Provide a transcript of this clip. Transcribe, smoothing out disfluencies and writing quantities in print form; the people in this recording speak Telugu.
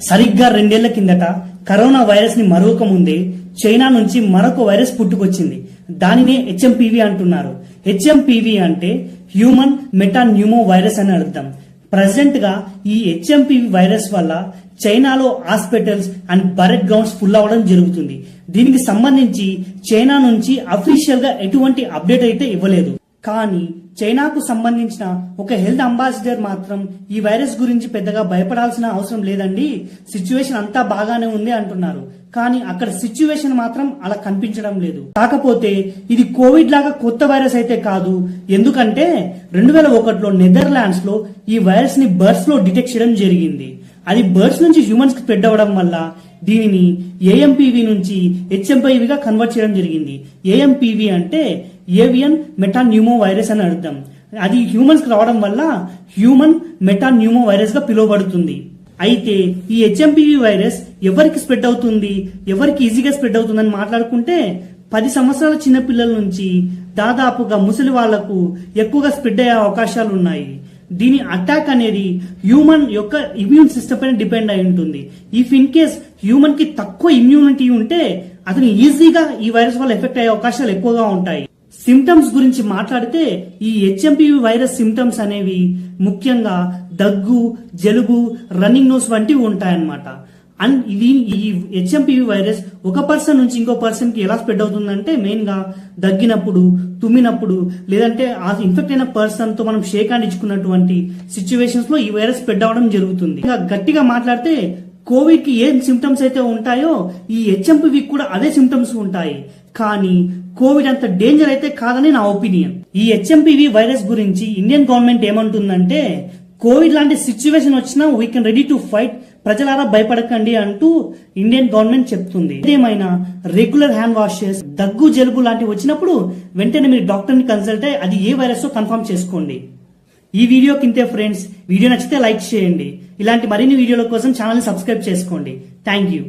సరిగ్గా 2 ఏళ్ల కిందట కరోనా వైరస్ ని మరొక ముందే చైనా నుంచి మరొక వైరస్ పుట్టుకొచ్చింది. దానినే హెచ్ఎంపీవీ అంటున్నారు. హెచ్ఎంపీవీ అంటే హ్యూమన్ మెటాన్యూమో వైరస్ అని అర్థం. ప్రెసెంట్ గా ఈ హెచ్ఎంపీవీ వైరస్ వల్ల చైనాలో హాస్పిటల్స్ అండ్ బరెట్ గ్రౌండ్స్ ఫుల్ అవ్వడం జరుగుతుంది. దీనికి సంబంధించి చైనా నుంచి అఫీషియల్ గా ఎటువంటి అప్డేట్ అయితే ఇవ్వలేదు. కానీ చైనాకు సంబంధించిన ఒక హెల్త్ అంబాసిడర్ మాత్రం ఈ వైరస్ గురించి పెద్దగా భయపడాల్సిన అవసరం లేదండి, సిచ్యువేషన్ అంతా బాగానే ఉంది అంటున్నారు. కానీ అక్కడ సిచ్యువేషన్ మాత్రం అలా కనిపించడం లేదు. కాకపోతే ఇది కోవిడ్ లాగా కొత్త వైరస్ అయితే కాదు. ఎందుకంటే 2001లో నెదర్లాండ్స్ లో ఈ వైరస్ ని బర్డ్స్ లో డిటెక్ట్ చేయడం జరిగింది. అది బర్డ్స్ నుంచి హ్యూమన్స్ కి స్ప్రెడ్ అవ్వడం వల్ల దీనిని ఏఎంపీవీ నుంచి హెచ్ఎంపీవీగా కన్వర్ట్ చేయడం జరిగింది. ఏఎంపీవీ అంటే ఏవియన్ మెటాన్యూమో వైరస్ అని అర్థం. అది హ్యూమన్స్ కి రావడం వల్ల హ్యూమన్ మెటాన్యూమో వైరస్ గా పిలువబడుతుంది. అయితే ఈ హెచ్ఎంపీవీ వైరస్ ఎవరికి స్ప్రెడ్ అవుతుంది, ఎవరికి ఈజీగా స్ప్రెడ్ అవుతుందని మాట్లాడుకుంటే 10 సంవత్సరాల చిన్న పిల్లల నుంచి దాదాపుగా ముసలి వాళ్లకు ఎక్కువగా స్ప్రెడ్ అయ్యే అవకాశాలు ఉన్నాయి. దీని అటాక్ అనేది హ్యూమన్ యొక్క ఇమ్యూన్ సిస్టమ్ పైన డిపెండ్ అయి ఉంటుంది. ఇఫ్ ఇన్ కేస్ హ్యూమన్ కి తక్కువ ఇమ్యూనిటీ ఉంటే అతను ఈజీగా ఈ వైరస్ వల్ల ఎఫెక్ట్ అయ్యే అవకాశాలు ఎక్కువగా ఉంటాయి. సిమ్టమ్స్ గురించి మాట్లాడితే ఈ హెచ్ఎంపీవీ వైరస్ సిమ్టమ్స్ అనేవి ముఖ్యంగా దగ్గు, జలుబు, రన్నింగ్ నోస్ వంటివి ఉంటాయన్నమాట. అండ్ ఇది ఈ హెచ్ఎంపీవీ వైరస్ ఒక పర్సన్ నుంచి ఇంకో పర్సన్ కి ఎలా స్ప్రెడ్ అవుతుందంటే మెయిన్ గా దగ్గినప్పుడు, తుమ్మినప్పుడు, లేదంటే ఆ ఇన్ఫెక్ట్ అయిన పర్సన్ తో మనం షేక్ హ్యాండ్ ఇచ్చుకున్నటువంటి సిచ్యువేషన్స్ లో ఈ వైరస్ స్ప్రెడ్ అవడం జరుగుతుంది. ఇంకా గట్టిగా మాట్లాడితే కోవిడ్ కి ఏం సిమ్టమ్స్ అయితే ఉంటాయో ఈ హెచ్ఎంపీవీ కూడా అదే సిమ్టమ్స్ ఉంటాయి. కానీ కోవిడ్ అంత డేంజర్ అయితే కాదని నా ఒపీనియన్. ఈ హెచ్ఎంపీవీ వైరస్ గురించి ఇండియన్ గవర్నమెంట్ ఏమంటుందంటే కోవిడ్ లాంటి సిచ్యువేషన్ వచ్చినా we can ready to fight, ప్రజలారా భయపడకండి అంటూ ఇండియన్ గవర్నమెంట్ చెప్తుంది. ఏదేమైనా రెగ్యులర్ హ్యాండ్ వాషెస్, దగ్గు, జలుబు లాంటివి వచ్చినప్పుడు వెంటనే మీరు డాక్టర్ ని కన్సల్ట్ అయ్యి అది ఏ వైరస్ కన్ఫర్మ్ చేసుకోండి. ఈ వీడియో కింతే ఫ్రెండ్స్, వీడియో నచ్చితే లైక్ చేయండి. ఇలాంటి మరిన్ని వీడియోల కోసం ఛానల్ ని సబ్స్క్రైబ్ చేసుకోండి. Thank you.